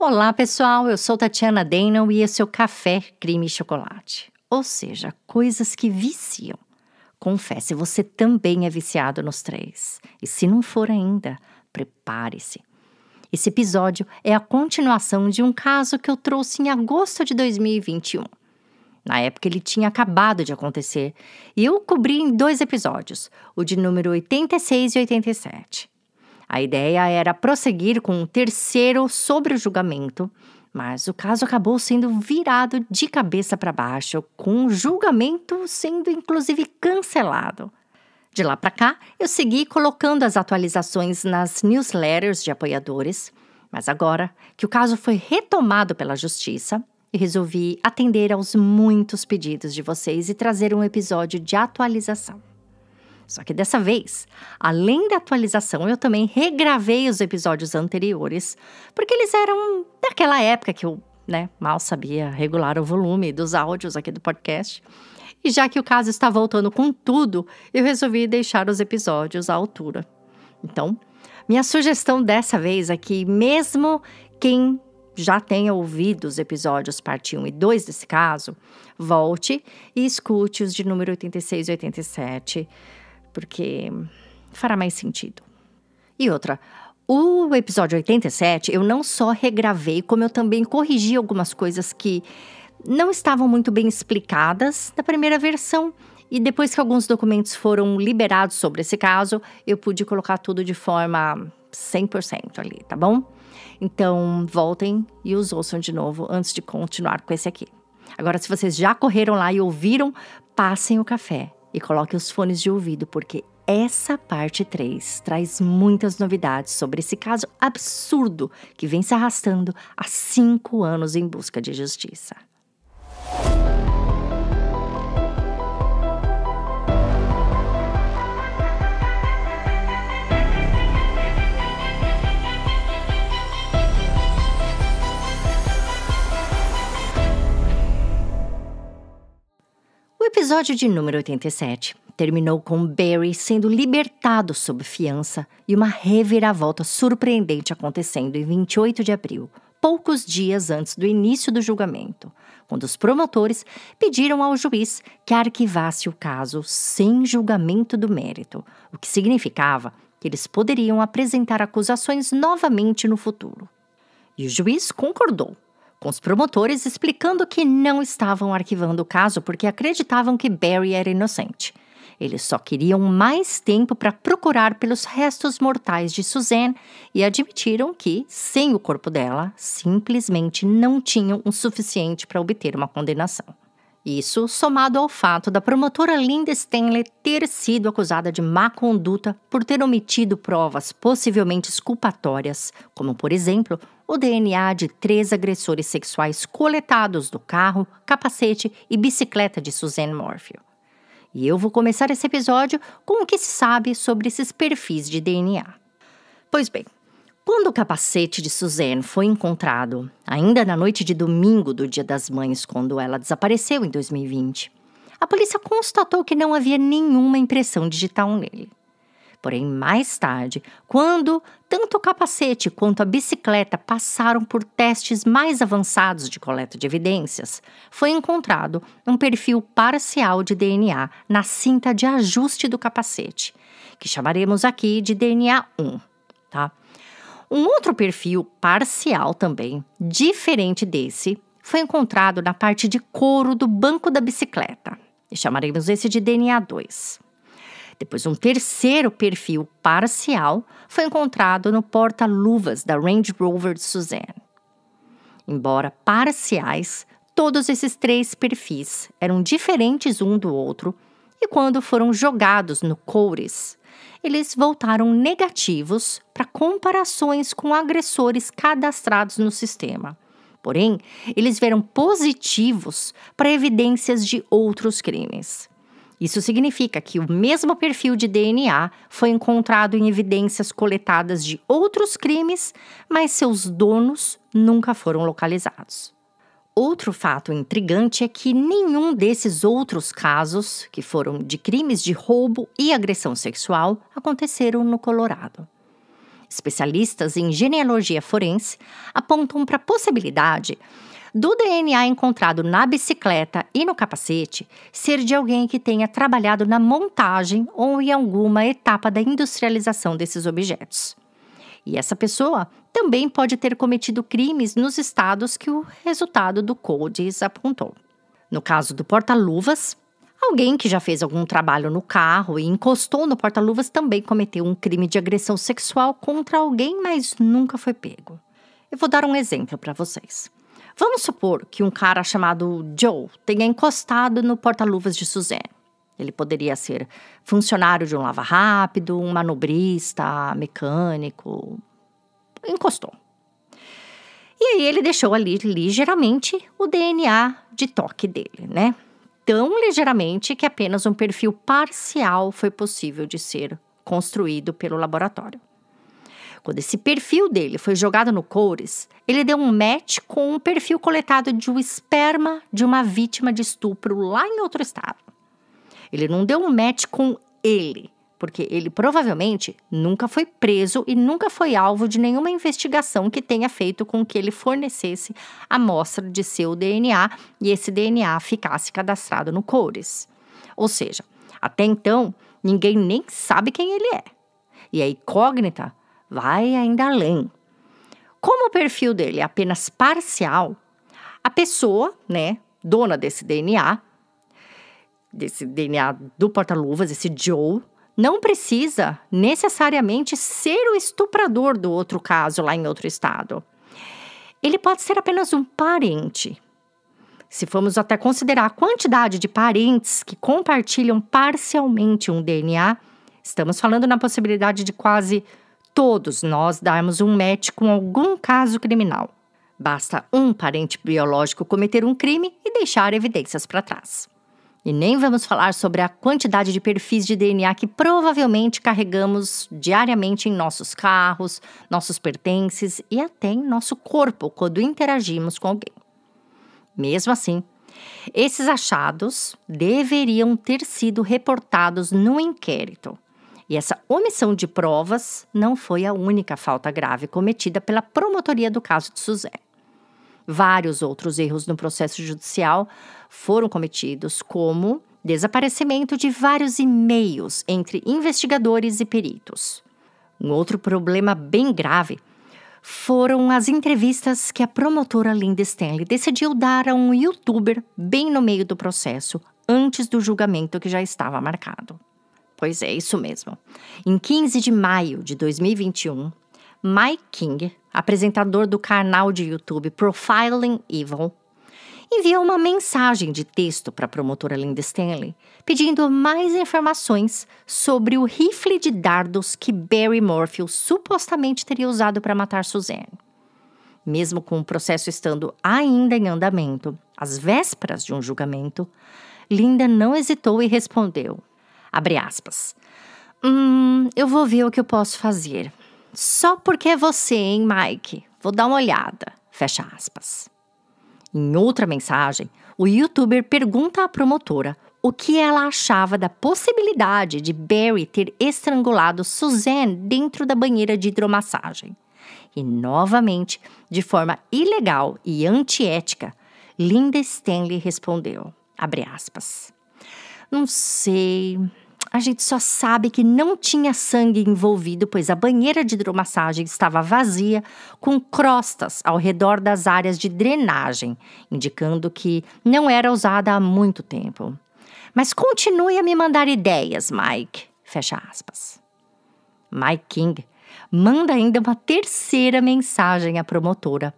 Olá, pessoal, eu sou Tatiana Daynon e esse é o Café Crime e Chocolate. Ou seja, coisas que viciam. Confesse, você também é viciado nos 3. E se não for ainda, prepare-se. Esse episódio é a continuação de um caso que eu trouxe em agosto de 2021. Na época ele tinha acabado de acontecer e eu cobri em 2 episódios, o de número 86 e 87. A ideia era prosseguir com um terceiro sobre o julgamento, mas o caso acabou sendo virado de cabeça para baixo, com o julgamento sendo inclusive cancelado. De lá para cá, eu segui colocando as atualizações nas newsletters de apoiadores, mas agora que o caso foi retomado pela Justiça, eu resolvi atender aos muitos pedidos de vocês e trazer um episódio de atualização. Só que dessa vez, além da atualização, eu também regravei os episódios anteriores, porque eles eram daquela época que eu, mal sabia regular o volume dos áudios aqui do podcast. E já que o caso está voltando com tudo, eu resolvi deixar os episódios à altura. Então, minha sugestão dessa vez é que mesmo quem já tenha ouvido os episódios parte 1 e 2 desse caso, volte e escute os de número 86 e 87, porque fará mais sentido. E outra, o episódio 87 eu não só regravei, como eu também corrigi algumas coisas que não estavam muito bem explicadas na primeira versão. E depois que alguns documentos foram liberados sobre esse caso, eu pude colocar tudo de forma 100% ali, tá bom? Então, voltem e os ouçam de novo antes de continuar com esse aqui. Agora, se vocês já correram lá e ouviram, passem o café e coloquem os fones de ouvido, porque essa parte 3 traz muitas novidades sobre esse caso absurdo que vem se arrastando há 5 anos em busca de justiça. O episódio de número 87 terminou com Barry sendo libertado sob fiança e uma reviravolta surpreendente acontecendo em 28 de abril, poucos dias antes do início do julgamento, quando os promotores pediram ao juiz que arquivasse o caso sem julgamento do mérito, o que significava que eles poderiam apresentar acusações novamente no futuro. E o juiz concordou, com os promotores explicando que não estavam arquivando o caso porque acreditavam que Barry era inocente. Eles só queriam mais tempo para procurar pelos restos mortais de Suzanne e admitiram que, sem o corpo dela, simplesmente não tinham o suficiente para obter uma condenação. Isso somado ao fato da promotora Linda Stanley ter sido acusada de má conduta por ter omitido provas possivelmente exculpatórias, como, por exemplo, o DNA de 3 agressores sexuais coletados do carro, capacete e bicicleta de Suzanne Morfield. E eu vou começar esse episódio com o que se sabe sobre esses perfis de DNA. Pois bem, quando o capacete de Suzanne foi encontrado, ainda na noite de domingo do Dia das Mães, quando ela desapareceu em 2020, a polícia constatou que não havia nenhuma impressão digital nele. Porém, mais tarde, quando tanto o capacete quanto a bicicleta passaram por testes mais avançados de coleta de evidências, foi encontrado um perfil parcial de DNA na cinta de ajuste do capacete, que chamaremos aqui de DNA 1, tá? Um outro perfil parcial também, diferente desse, foi encontrado na parte de couro do banco da bicicleta, e chamaremos esse de DNA 2. Depois, um terceiro perfil parcial foi encontrado no porta-luvas da Range Rover de Suzanne. Embora parciais, todos esses 3 perfis eram diferentes um do outro e quando foram jogados no Cores, eles voltaram negativos para comparações com agressores cadastrados no sistema. Porém, eles vieram positivos para evidências de outros crimes. Isso significa que o mesmo perfil de DNA foi encontrado em evidências coletadas de outros crimes, mas seus donos nunca foram localizados. Outro fato intrigante é que nenhum desses outros casos, que foram de crimes de roubo e agressão sexual, aconteceram no Colorado. Especialistas em genealogia forense apontam para a possibilidade do DNA encontrado na bicicleta e no capacete ser de alguém que tenha trabalhado na montagem ou em alguma etapa da industrialização desses objetos. E essa pessoa também pode ter cometido crimes nos estados que o resultado do CODIS apontou. No caso do porta-luvas, alguém que já fez algum trabalho no carro e encostou no porta-luvas também cometeu um crime de agressão sexual contra alguém, mas nunca foi pego. Eu vou dar um exemplo para vocês. Vamos supor que um cara chamado Joe tenha encostado no porta-luvas de Suzanne. Ele poderia ser funcionário de um lava-rápido, um manobrista, mecânico. Encostou. E aí ele deixou ali ligeiramente o DNA de toque dele, né? Tão ligeiramente que apenas um perfil parcial foi possível de ser construído pelo laboratório. Quando esse perfil dele foi jogado no CODIS, ele deu um match com um perfil coletado de um esperma de uma vítima de estupro lá em outro estado. Ele não deu um match com ele, porque ele provavelmente nunca foi preso e nunca foi alvo de nenhuma investigação que tenha feito com que ele fornecesse a amostra de seu DNA e esse DNA ficasse cadastrado no CODIS. Ou seja, até então, ninguém nem sabe quem ele é. E a incógnita vai ainda além. Como o perfil dele é apenas parcial, a pessoa, dona desse DNA do porta-luvas, esse Joe, não precisa necessariamente ser o estuprador do outro caso lá em outro estado. Ele pode ser apenas um parente. Se formos até considerar a quantidade de parentes que compartilham parcialmente um DNA, estamos falando na possibilidade de quase todos nós darmos um match com algum caso criminal. Basta um parente biológico cometer um crime e deixar evidências para trás. E nem vamos falar sobre a quantidade de perfis de DNA que provavelmente carregamos diariamente em nossos carros, nossos pertences e até em nosso corpo quando interagimos com alguém. Mesmo assim, esses achados deveriam ter sido reportados no inquérito. E essa omissão de provas não foi a única falta grave cometida pela promotoria do caso de Suzanne. Vários outros erros no processo judicial foram cometidos, como desaparecimento de vários e-mails entre investigadores e peritos. Um outro problema bem grave foram as entrevistas que a promotora Linda Stanley decidiu dar a um youtuber bem no meio do processo, antes do julgamento que já estava marcado. Pois é, isso mesmo. Em 15 de maio de 2021, Mike King, apresentador do canal de YouTube Profiling Evil, enviou uma mensagem de texto para a promotora Linda Stanley, pedindo mais informações sobre o rifle de dardos que Barry Morfield supostamente teria usado para matar Suzanne. Mesmo com o processo estando ainda em andamento, às vésperas de um julgamento, Linda não hesitou e respondeu, abre aspas, eu vou ver o que eu posso fazer. Só porque é você, hein, Mike? Vou dar uma olhada. Fecha aspas. Em outra mensagem, o youtuber pergunta à promotora o que ela achava da possibilidade de Barry ter estrangulado Suzanne dentro da banheira de hidromassagem. E, novamente, de forma ilegal e antiética, Linda Stanley respondeu, abre aspas, não sei... A gente só sabe que não tinha sangue envolvido, pois a banheira de hidromassagem estava vazia, com crostas ao redor das áreas de drenagem, indicando que não era usada há muito tempo. Mas continue a me mandar ideias, Mike. Fecha aspas. Mike King manda ainda uma terceira mensagem à promotora,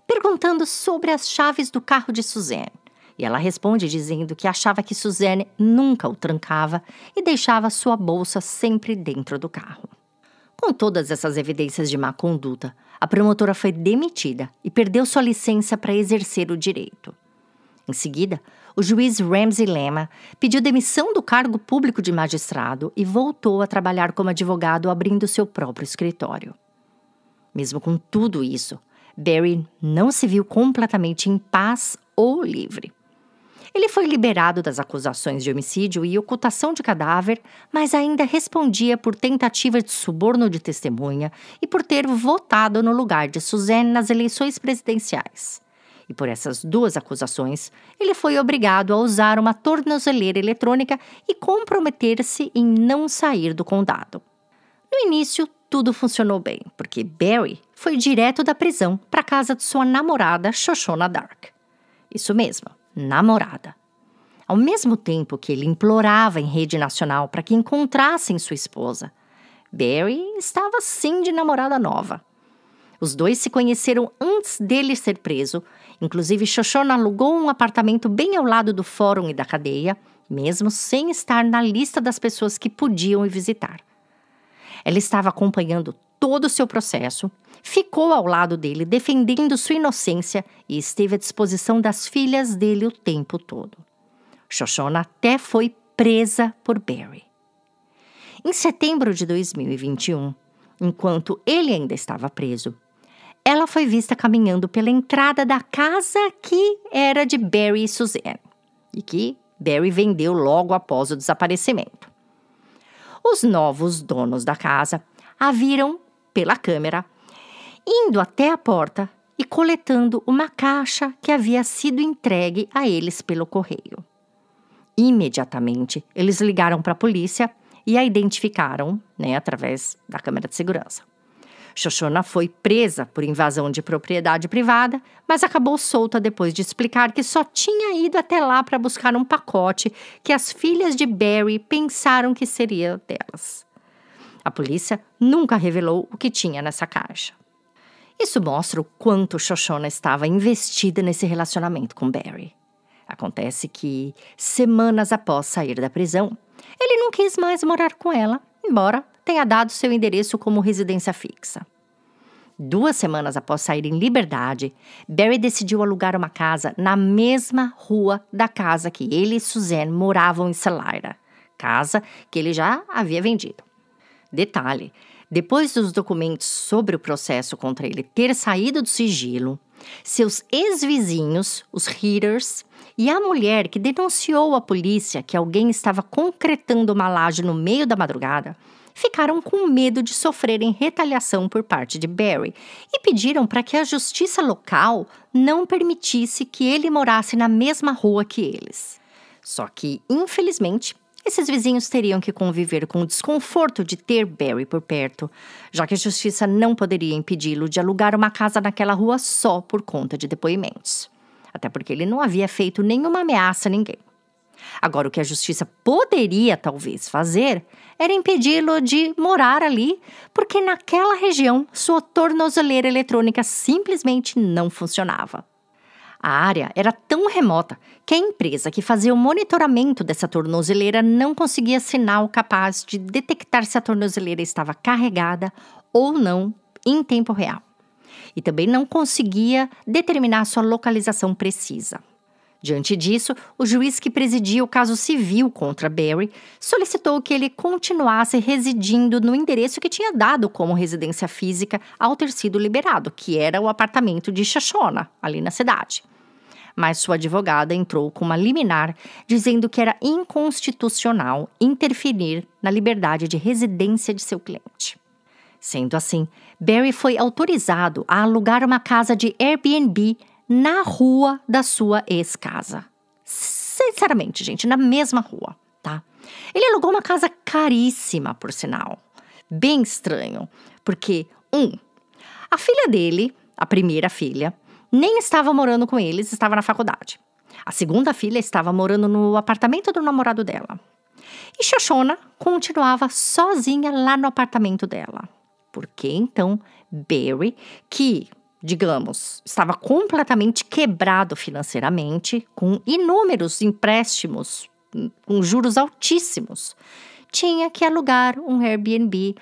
perguntando sobre as chaves do carro de Suzanne. E ela responde dizendo que achava que Suzanne nunca o trancava e deixava sua bolsa sempre dentro do carro. Com todas essas evidências de má conduta, a promotora foi demitida e perdeu sua licença para exercer o direito. Em seguida, o juiz Ramsey Lema pediu demissão do cargo público de magistrado e voltou a trabalhar como advogado abrindo seu próprio escritório. Mesmo com tudo isso, Barry não se viu completamente em paz ou livre. Ele foi liberado das acusações de homicídio e ocultação de cadáver, mas ainda respondia por tentativa de suborno de testemunha e por ter votado no lugar de Suzanne nas eleições presidenciais. E por essas duas acusações, ele foi obrigado a usar uma tornozeleira eletrônica e comprometer-se em não sair do condado. No início, tudo funcionou bem, porque Barry foi direto da prisão para a casa de sua namorada, Shoshana Dark. Isso mesmo, namorada. Ao mesmo tempo que ele implorava em rede nacional para que encontrassem sua esposa, Barry estava sim de namorada nova. Os dois se conheceram antes dele ser preso. Inclusive, Shoshana alugou um apartamento bem ao lado do fórum e da cadeia, mesmo sem estar na lista das pessoas que podiam ir visitar. Ela estava acompanhando todo o seu processo, ficou ao lado dele defendendo sua inocência e esteve à disposição das filhas dele o tempo todo. Shoshana até foi presa por Barry. Em setembro de 2021, enquanto ele ainda estava preso, ela foi vista caminhando pela entrada da casa que era de Barry e Suzanne, e que Barry vendeu logo após o desaparecimento. Os novos donos da casa a viram pela câmera, indo até a porta e coletando uma caixa que havia sido entregue a eles pelo correio. Imediatamente, eles ligaram para a polícia e a identificaram, através da câmera de segurança. Shoshana foi presa por invasão de propriedade privada, mas acabou solta depois de explicar que só tinha ido até lá para buscar um pacote que as filhas de Barry pensaram que seria delas. A polícia nunca revelou o que tinha nessa caixa. Isso mostra o quanto Shoshana estava investida nesse relacionamento com Barry. Acontece que, semanas após sair da prisão, ele não quis mais morar com ela, embora tenha dado seu endereço como residência fixa. 2 semanas após sair em liberdade, Barry decidiu alugar uma casa na mesma rua da casa que ele e Suzanne moravam em Salida, casa que ele já havia vendido. Detalhe, depois dos documentos sobre o processo contra ele ter saído do sigilo, seus ex-vizinhos, os Heaters, e a mulher que denunciou à polícia que alguém estava concretando uma laje no meio da madrugada, ficaram com medo de sofrerem retaliação por parte de Barry e pediram para que a justiça local não permitisse que ele morasse na mesma rua que eles. Só que, infelizmente, esses vizinhos teriam que conviver com o desconforto de ter Barry por perto, já que a justiça não poderia impedi-lo de alugar uma casa naquela rua só por conta de depoimentos. Até porque ele não havia feito nenhuma ameaça a ninguém. Agora, o que a justiça poderia talvez fazer era impedi-lo de morar ali, porque naquela região sua tornozeleira eletrônica simplesmente não funcionava. A área era tão remota que a empresa que fazia o monitoramento dessa tornozeleira não conseguia sinal capaz de detectar se a tornozeleira estava carregada ou não em tempo real. E também não conseguia determinar sua localização precisa. Diante disso, o juiz que presidia o caso civil contra Barry solicitou que ele continuasse residindo no endereço que tinha dado como residência física ao ter sido liberado, que era o apartamento de Shoshana, ali na cidade. Mas sua advogada entrou com uma liminar dizendo que era inconstitucional interferir na liberdade de residência de seu cliente. Sendo assim, Barry foi autorizado a alugar uma casa de Airbnb na rua da sua ex-casa. Sinceramente, gente, na mesma rua, tá? Ele alugou uma casa caríssima, por sinal. Bem estranho, porque, a filha dele, a primeira filha, nem estava morando com eles, estava na faculdade. A segunda filha estava morando no apartamento do namorado dela. E Shoshana continuava sozinha lá no apartamento dela. Porque, então, Barry, que, digamos, estava completamente quebrado financeiramente, com inúmeros empréstimos, com juros altíssimos, tinha que alugar um Airbnb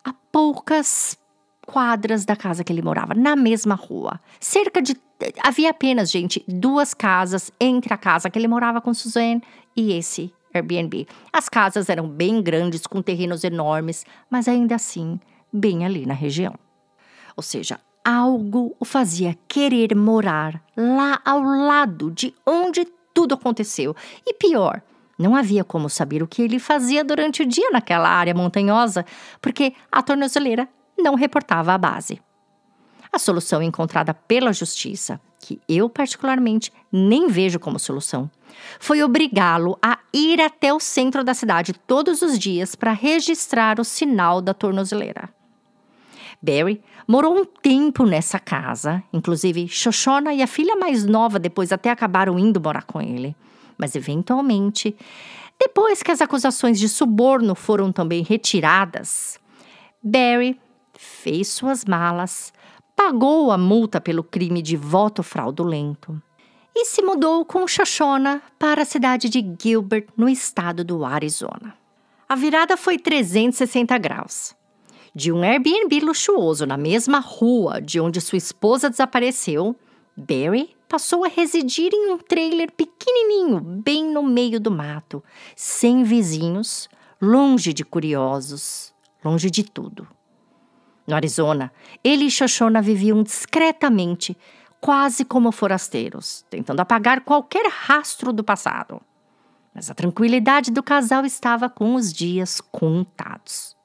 a poucas quadras da casa que ele morava, na mesma rua. Havia apenas, gente, 2 casas entre a casa que ele morava com Suzanne e esse Airbnb. As casas eram bem grandes, com terrenos enormes, mas ainda assim, bem ali na região. Ou seja, algo o fazia querer morar lá ao lado de onde tudo aconteceu. E pior, não havia como saber o que ele fazia durante o dia naquela área montanhosa, porque a tornozeleira não reportava a base. A solução encontrada pela justiça, que eu particularmente nem vejo como solução, foi obrigá-lo a ir até o centro da cidade todos os dias para registrar o sinal da tornozeleira. Barry morou um tempo nessa casa, inclusive Shoshona e a filha mais nova depois até acabaram indo morar com ele. Mas eventualmente, depois que as acusações de suborno foram também retiradas, Barry fez suas malas, pagou a multa pelo crime de voto fraudulento e se mudou com Shoshona para a cidade de Gilbert, no estado do Arizona. A virada foi 360 graus. De um Airbnb luxuoso na mesma rua de onde sua esposa desapareceu, Barry passou a residir em um trailer pequenininho, bem no meio do mato, sem vizinhos, longe de curiosos, longe de tudo. No Arizona, ele e Shoshona viviam discretamente, quase como forasteiros, tentando apagar qualquer rastro do passado. Mas a tranquilidade do casal estava com os dias contados.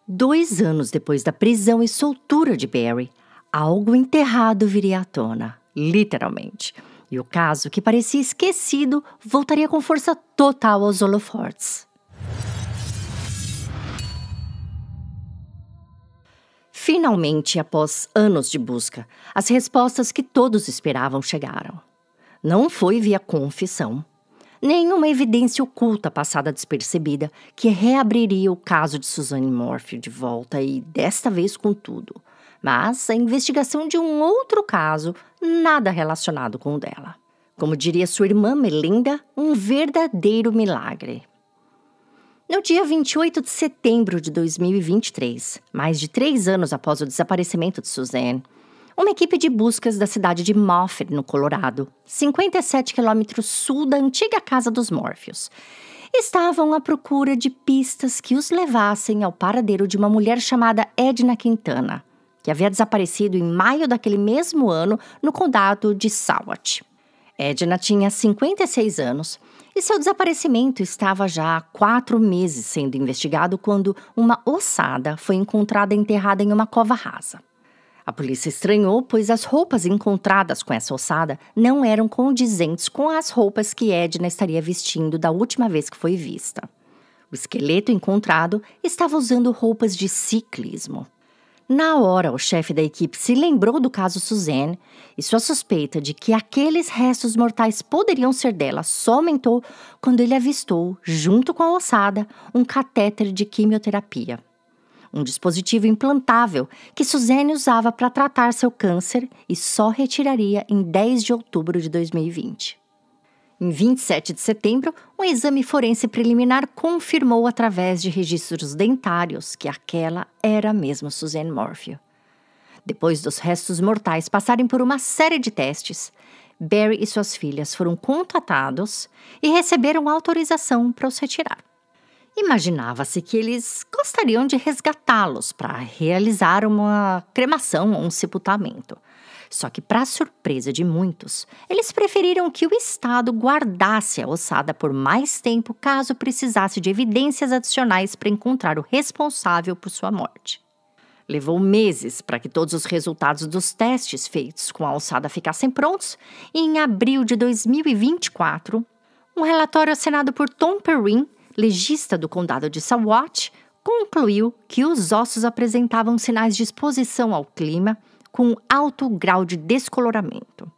2 anos depois da prisão e soltura de Barry, algo enterrado viria à tona, literalmente. E o caso, que parecia esquecido, voltaria com força total aos holofotes. Finalmente, após anos de busca, as respostas que todos esperavam chegaram. Não foi via confissão. Nenhuma evidência oculta passada despercebida que reabriria o caso de Suzanne Morphy de volta e desta vez com tudo. Mas a investigação de um outro caso, nada relacionado com o dela. Como diria sua irmã Melinda, um verdadeiro milagre. No dia 28 de setembro de 2023, mais de 3 anos após o desaparecimento de Suzanne, uma equipe de buscas da cidade de Moffett, no Colorado, 57 quilômetros sul da antiga casa dos Morpheus, estavam à procura de pistas que os levassem ao paradeiro de uma mulher chamada Edna Quintana, que havia desaparecido em maio daquele mesmo ano no condado de Saukett. Edna tinha 56 anos e seu desaparecimento estava já há 4 meses sendo investigado quando uma ossada foi encontrada enterrada em uma cova rasa. A polícia estranhou, pois as roupas encontradas com essa ossada não eram condizentes com as roupas que Edna estaria vestindo da última vez que foi vista. O esqueleto encontrado estava usando roupas de ciclismo. Na hora, o chefe da equipe se lembrou do caso Suzanne e sua suspeita de que aqueles restos mortais poderiam ser dela só aumentou quando ele avistou, junto com a ossada, um catéter de quimioterapia. Um dispositivo implantável que Suzanne usava para tratar seu câncer e só retiraria em 10 de outubro de 2020. Em 27 de setembro, um exame forense preliminar confirmou através de registros dentários que aquela era mesmo Suzanne Morphy. Depois dos restos mortais passarem por uma série de testes, Barry e suas filhas foram contatados e receberam autorização para os retirar. Imaginava-se que eles gostariam de resgatá-los para realizar uma cremação ou um sepultamento. Só que, para surpresa de muitos, eles preferiram que o Estado guardasse a ossada por mais tempo caso precisasse de evidências adicionais para encontrar o responsável por sua morte. Levou meses para que todos os resultados dos testes feitos com a ossada ficassem prontos e, em abril de 2024, um relatório assinado por Tom Perrin, legista do condado de Saukett, concluiu que os ossos apresentavam sinais de exposição ao clima com alto grau de descoloramento.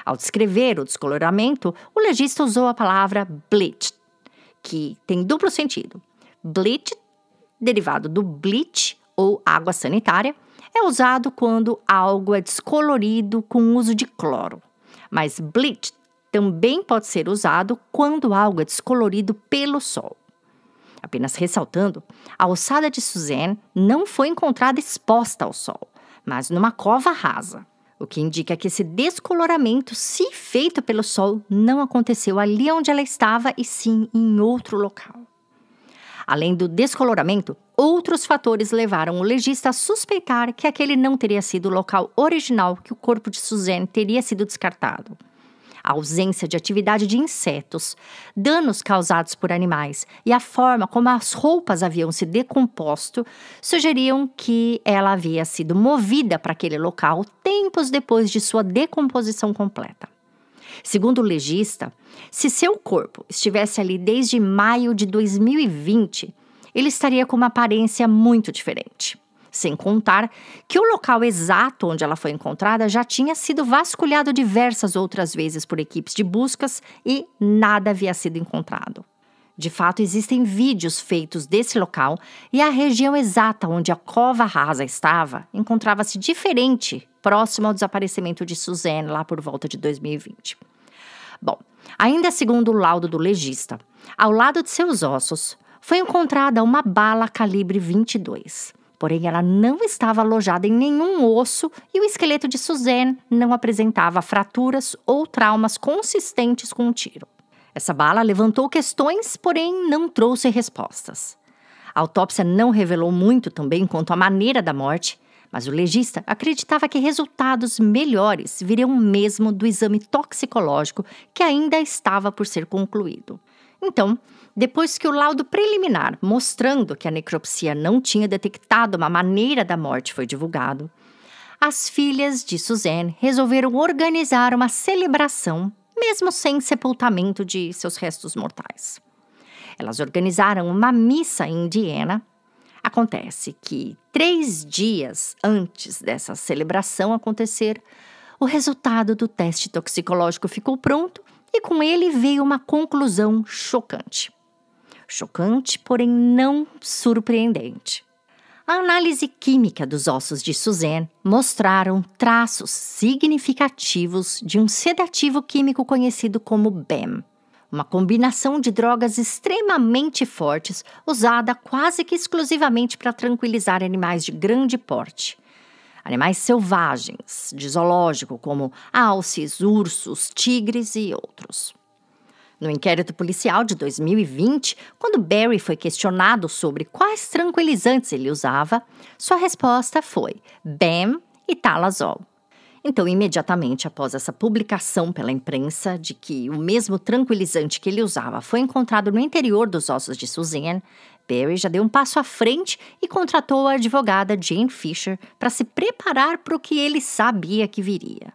Ao descrever o descoloramento, o legista usou a palavra bleached, que tem duplo sentido. Bleached, derivado do bleach ou água sanitária, é usado quando algo é descolorido com o uso de cloro. Mas bleached também pode ser usado quando algo é descolorido pelo sol. Apenas ressaltando, a ossada de Suzanne não foi encontrada exposta ao sol, mas numa cova rasa, o que indica que esse descoloramento, se feito pelo sol, não aconteceu ali onde ela estava e sim em outro local. Além do descoloramento, outros fatores levaram o legista a suspeitar que aquele não teria sido o local original que o corpo de Suzanne teria sido descartado. A ausência de atividade de insetos, danos causados por animais e a forma como as roupas haviam se decomposto sugeriam que ela havia sido movida para aquele local tempos depois de sua decomposição completa. Segundo o legista, se seu corpo estivesse ali desde maio de 2020, ele estaria com uma aparência muito diferente. Sem contar que o local exato onde ela foi encontrada já tinha sido vasculhado diversas outras vezes por equipes de buscas e nada havia sido encontrado. De fato, existem vídeos feitos desse local e a região exata onde a cova rasa estava encontrava-se diferente, próximo ao desaparecimento de Suzanne lá por volta de 2020. Bom, ainda segundo o laudo do legista, ao lado de seus ossos foi encontrada uma bala calibre 22. Porém, ela não estava alojada em nenhum osso e o esqueleto de Suzanne não apresentava fraturas ou traumas consistentes com um tiro. Essa bala levantou questões, porém não trouxe respostas. A autópsia não revelou muito também quanto à maneira da morte, mas o legista acreditava que resultados melhores viriam mesmo do exame toxicológico que ainda estava por ser concluído. Então, depois que o laudo preliminar mostrando que a necropsia não tinha detectado uma maneira da morte foi divulgado, as filhas de Suzanne resolveram organizar uma celebração, mesmo sem sepultamento de seus restos mortais. Elas organizaram uma missa em Indiana. Acontece que 3 dias antes dessa celebração acontecer, o resultado do teste toxicológico ficou pronto e com ele veio uma conclusão chocante. Chocante, porém não surpreendente. A análise química dos ossos de Suzanne mostraram traços significativos de um sedativo químico conhecido como BAM, uma combinação de drogas extremamente fortes usada quase que exclusivamente para tranquilizar animais de grande porte. Animais selvagens, de zoológico, como alces, ursos, tigres e outros. No inquérito policial de 2020, quando Barry foi questionado sobre quais tranquilizantes ele usava, sua resposta foi BAM e Talazol. Então, imediatamente após essa publicação pela imprensa de que o mesmo tranquilizante que ele usava foi encontrado no interior dos ossos de Suzanne, Barry já deu um passo à frente e contratou a advogada Jane Fisher para se preparar para o que ele sabia que viria.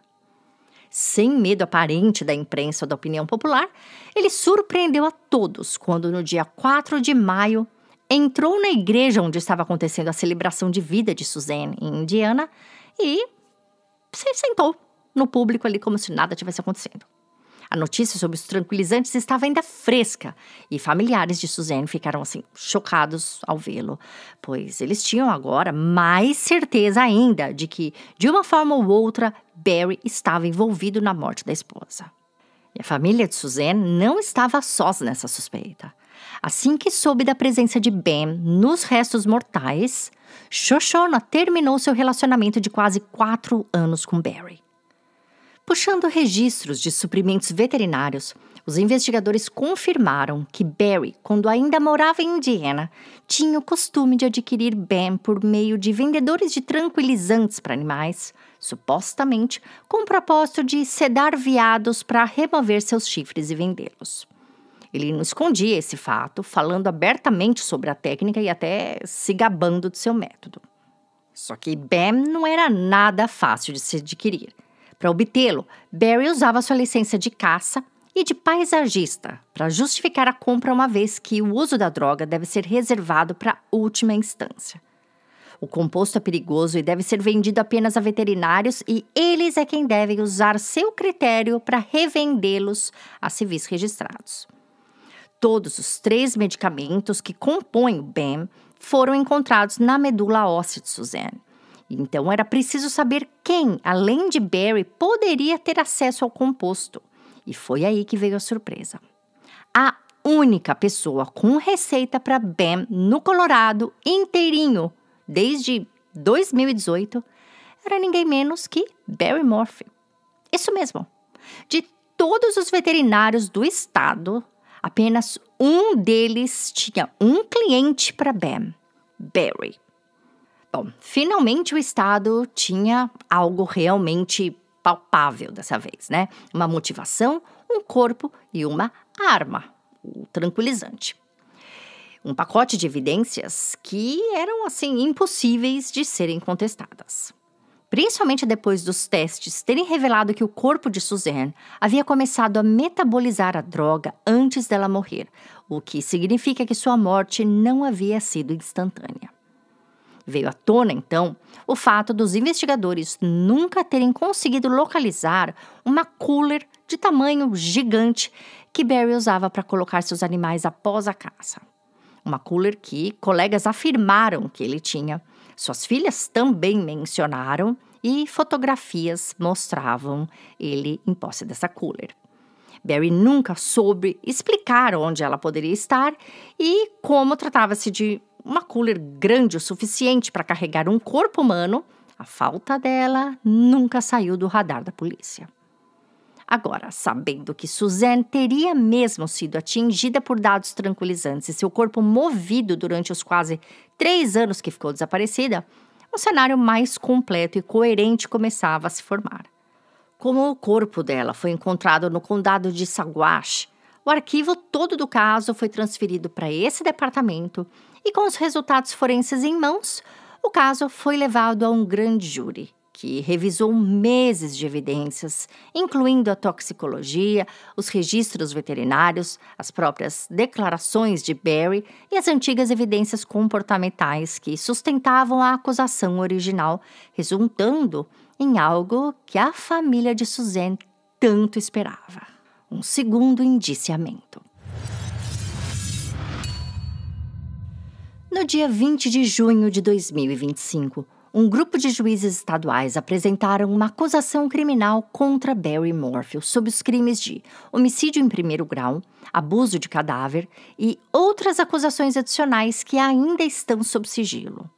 Sem medo aparente da imprensa ou da opinião popular, ele surpreendeu a todos quando, no dia 4 de maio, entrou na igreja onde estava acontecendo a celebração de vida de Suzanne, em Indiana, e se sentou no público ali como se nada tivesse acontecendo. A notícia sobre os tranquilizantes estava ainda fresca e familiares de Suzanne ficaram assim chocados ao vê-lo, pois eles tinham agora mais certeza ainda de que, de uma forma ou outra, Barry estava envolvido na morte da esposa. E a família de Suzanne não estava sós nessa suspeita. Assim que soube da presença de BAM nos restos mortais, Shoshona terminou seu relacionamento de quase 4 anos com Barry. Puxando registros de suprimentos veterinários, os investigadores confirmaram que Barry, quando ainda morava em Indiana, tinha o costume de adquirir BAM por meio de vendedores de tranquilizantes para animais, supostamente com o propósito de sedar veados para remover seus chifres e vendê-los. Ele não escondia esse fato, falando abertamente sobre a técnica e até se gabando de seu método. Só que BAM não era nada fácil de se adquirir. Para obtê-lo, Barry usava sua licença de caça e de paisagista para justificar a compra, uma vez que o uso da droga deve ser reservado para última instância. O composto é perigoso e deve ser vendido apenas a veterinários e eles é quem devem usar seu critério para revendê-los a civis registrados. Todos os 3 medicamentos que compõem o BAM foram encontrados na medula óssea de Suzanne. Então, era preciso saber quem, além de Barry, poderia ter acesso ao composto. E foi aí que veio a surpresa. A única pessoa com receita para BAM no Colorado inteirinho, desde 2018, era ninguém menos que Barry Morphy. Isso mesmo. De todos os veterinários do estado, apenas um deles tinha um cliente para BAM, Barry. Bom, finalmente o Estado tinha algo realmente palpável dessa vez, né? Uma motivação, um corpo e uma arma, o tranquilizante. Um pacote de evidências que eram, assim, impossíveis de serem contestadas. Principalmente depois dos testes terem revelado que o corpo de Suzanne havia começado a metabolizar a droga antes dela morrer, o que significa que sua morte não havia sido instantânea. Veio à tona, então, o fato dos investigadores nunca terem conseguido localizar uma cooler de tamanho gigante que Barry usava para colocar seus animais após a caça. Uma cooler que colegas afirmaram que ele tinha. Suas filhas também mencionaram e fotografias mostravam ele em posse dessa cooler. Barry nunca soube explicar onde ela poderia estar e como tratava-se de uma cooler grande o suficiente para carregar um corpo humano, a falta dela nunca saiu do radar da polícia. Agora, sabendo que Suzanne teria mesmo sido atingida por dados tranquilizantes e seu corpo movido durante os quase 3 anos que ficou desaparecida, um cenário mais completo e coerente começava a se formar. Como o corpo dela foi encontrado no condado de Saguache, o arquivo todo do caso foi transferido para esse departamento e, com os resultados forenses em mãos, o caso foi levado a um grande júri, que revisou meses de evidências, incluindo a toxicologia, os registros veterinários, as próprias declarações de Barry e as antigas evidências comportamentais que sustentavam a acusação original, resultando em algo que a família de Suzanne tanto esperava: um segundo indiciamento. No dia 20 de junho de 2025, um grupo de juízes estaduais apresentaram uma acusação criminal contra Barry Morfield sob os crimes de homicídio em primeiro grau, abuso de cadáver e outras acusações adicionais que ainda estão sob sigilo.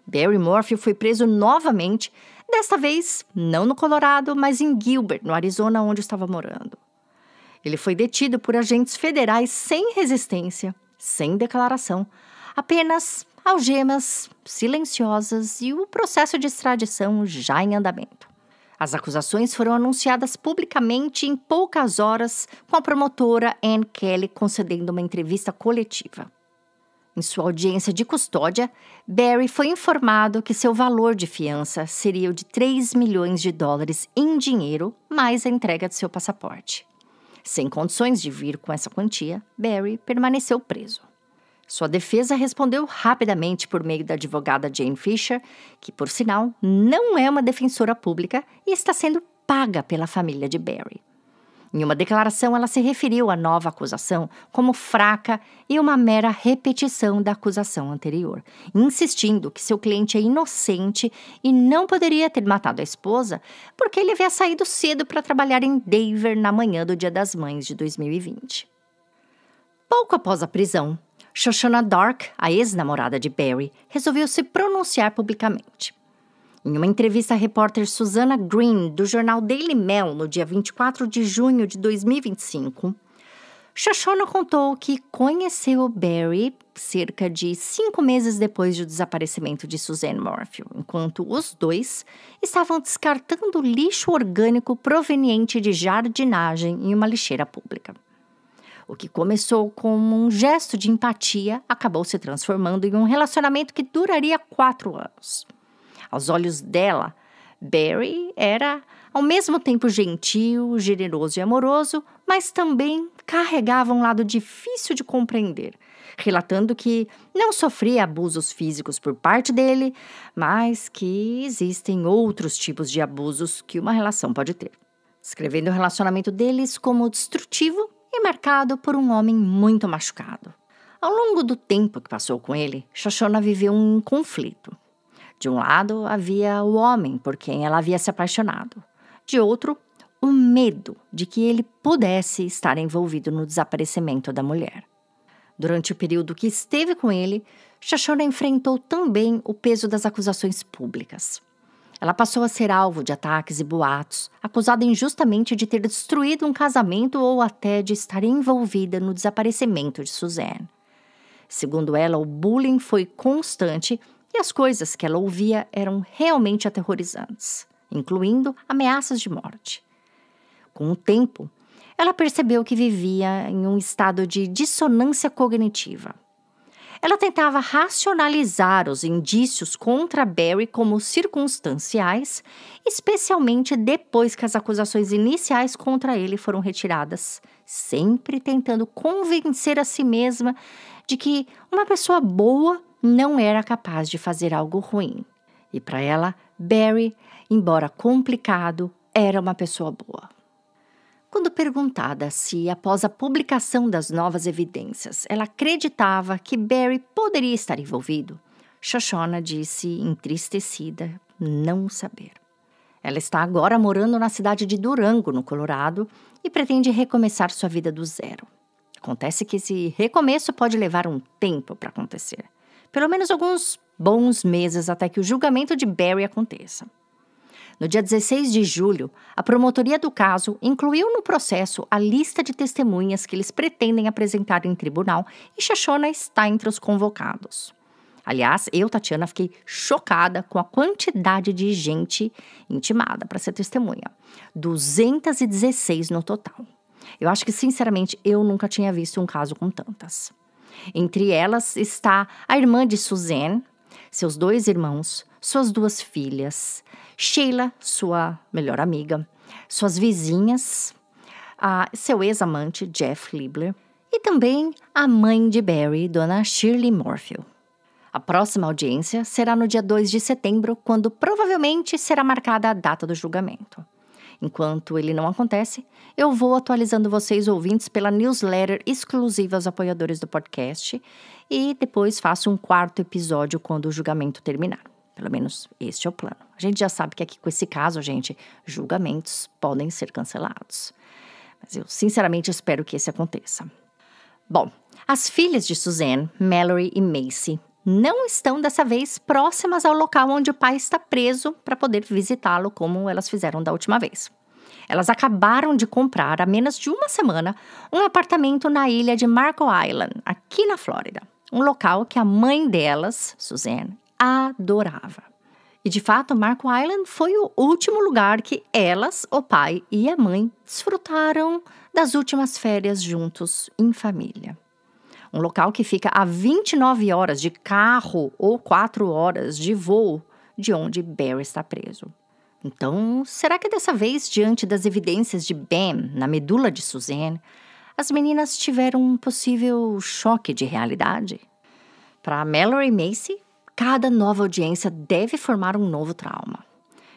Barry Morfield foi preso novamente, desta vez não no Colorado, mas em Gilbert, no Arizona, onde estava morando. Ele foi detido por agentes federais sem resistência, sem declaração, apenas algemas silenciosas e o processo de extradição já em andamento. As acusações foram anunciadas publicamente em poucas horas, com a promotora Ann Kelly concedendo uma entrevista coletiva. Em sua audiência de custódia, Barry foi informado que seu valor de fiança seria o de $3 milhões em dinheiro, mais a entrega de seu passaporte. Sem condições de vir com essa quantia, Barry permaneceu preso. Sua defesa respondeu rapidamente por meio da advogada Jane Fisher, que, por sinal, não é uma defensora pública e está sendo paga pela família de Barry. Em uma declaração, ela se referiu à nova acusação como fraca e uma mera repetição da acusação anterior, insistindo que seu cliente é inocente e não poderia ter matado a esposa porque ele havia saído cedo para trabalhar em Denver na manhã do Dia das Mães de 2020. Pouco após a prisão, Shoshana Dark, a ex-namorada de Barry, resolveu se pronunciar publicamente. Em uma entrevista à repórter Susanna Green, do jornal Daily Mail, no dia 24 de junho de 2025, Shoshana contou que conheceu Barry cerca de 5 meses depois do desaparecimento de Suzanne Morfield, enquanto os dois estavam descartando lixo orgânico proveniente de jardinagem em uma lixeira pública. O que começou como um gesto de empatia acabou se transformando em um relacionamento que duraria 4 anos. Aos olhos dela, Barry era ao mesmo tempo gentil, generoso e amoroso, mas também carregava um lado difícil de compreender, relatando que não sofria abusos físicos por parte dele, mas que existem outros tipos de abusos que uma relação pode ter, descrevendo o relacionamento deles como destrutivo e marcado por um homem muito machucado. Ao longo do tempo que passou com ele, Shoshana viveu um conflito. De um lado, havia o homem por quem ela havia se apaixonado. De outro, o medo de que ele pudesse estar envolvido no desaparecimento da mulher. Durante o período que esteve com ele, Shoshana enfrentou também o peso das acusações públicas. Ela passou a ser alvo de ataques e boatos, acusada injustamente de ter destruído um casamento ou até de estar envolvida no desaparecimento de Suzanne. Segundo ela, o bullying foi constante e as coisas que ela ouvia eram realmente aterrorizantes. incluindo ameaças de morte. Com o tempo, ela percebeu que vivia em um estado de dissonância cognitiva. Ela tentava racionalizar os indícios contra Barry como circunstanciais, especialmente depois que as acusações iniciais contra ele foram retiradas, sempre tentando convencer a si mesma de que uma pessoa boa não era capaz de fazer algo ruim. E para ela, Barry, embora complicado, era uma pessoa boa. Quando perguntada se, após a publicação das novas evidências, ela acreditava que Barry poderia estar envolvido, Shoshana disse, entristecida, não saber. Ela está agora morando na cidade de Durango, no Colorado, e pretende recomeçar sua vida do zero. Acontece que esse recomeço pode levar um tempo para acontecer. Pelo menos alguns bons meses até que o julgamento de Barry aconteça. No dia 16 de julho, a promotoria do caso incluiu no processo a lista de testemunhas que eles pretendem apresentar em tribunal e Shoshana está entre os convocados. Aliás, eu, Tatiana, fiquei chocada com a quantidade de gente intimada para ser testemunha. 216 no total. Eu acho que, sinceramente, eu nunca tinha visto um caso com tantas. Entre elas está a irmã de Suzanne, seus 2 irmãos, suas 2 filhas, Sheila, sua melhor amiga, suas vizinhas, seu ex-amante, Jeff Libler, e também a mãe de Barry, Dona Shirley Morfield. A próxima audiência será no dia 2 de setembro, quando provavelmente será marcada a data do julgamento. Enquanto ele não acontece, eu vou atualizando vocês ouvintes pela newsletter exclusiva aos apoiadores do podcast e depois faço um 4º episódio quando o julgamento terminar. Pelo menos este é o plano. A gente já sabe que aqui com esse caso, gente, julgamentos podem ser cancelados. Mas eu sinceramente espero que esse aconteça. Bom, as filhas de Suzanne, Mallory e Macy, não estão dessa vez próximas ao local onde o pai está preso para poder visitá-lo como elas fizeram da última vez. Elas acabaram de comprar, há menos de uma semana, um apartamento na ilha de Marco Island, aqui na Flórida. Um local que a mãe delas, Suzanne, adorava. E de fato, Marco Island foi o último lugar que elas, o pai e a mãe, desfrutaram das últimas férias juntos em família. Um local que fica a 29 horas de carro ou 4 horas de voo de onde Barry está preso. Então, será que dessa vez, diante das evidências de Bam na medula de Suzanne, as meninas tiveram um possível choque de realidade? Para Mallory e Macy, cada nova audiência deve formar um novo trauma.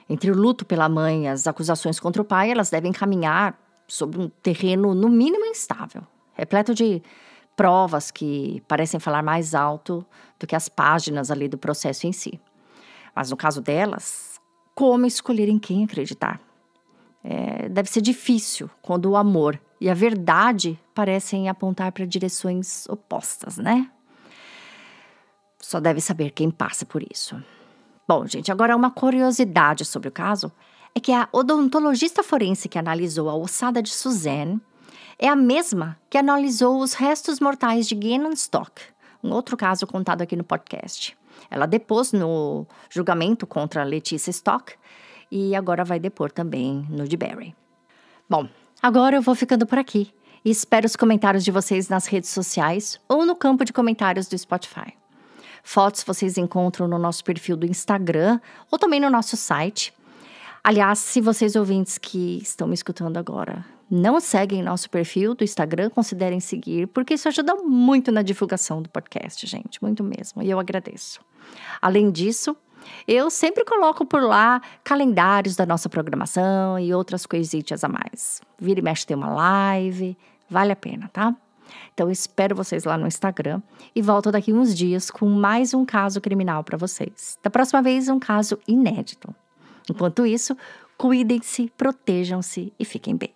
Entre o luto pela mãe e as acusações contra o pai, elas devem caminhar sobre um terreno no mínimo instável, repleto de provas que parecem falar mais alto do que as páginas ali do processo em si. Mas no caso delas, como escolher em quem acreditar? Deve ser difícil quando o amor e a verdade parecem apontar para direções opostas, né? Só deve saber quem passa por isso. Bom, gente, agora uma curiosidade sobre o caso é que a odontologista forense que analisou a ossada de Suzanne é a mesma que analisou os restos mortais de Gannon Stock, um outro caso contado aqui no podcast. Ela depôs no julgamento contra Leticia Stock e agora vai depor também no de Barry. Bom, agora eu vou ficando por aqui e espero os comentários de vocês nas redes sociais ou no campo de comentários do Spotify. Fotos vocês encontram no nosso perfil do Instagram ou também no nosso site. Aliás, se vocês ouvintes que estão me escutando agora não seguem nosso perfil do Instagram, considerem seguir, porque isso ajuda muito na divulgação do podcast, gente, muito mesmo, e eu agradeço. Além disso, eu sempre coloco por lá calendários da nossa programação e outras coisitas a mais. Vira e mexe tem uma live, vale a pena, tá? Então, espero vocês lá no Instagram e volto daqui uns dias com mais um caso criminal para vocês. Da próxima vez, um caso inédito. Enquanto isso, cuidem-se, protejam-se e fiquem bem.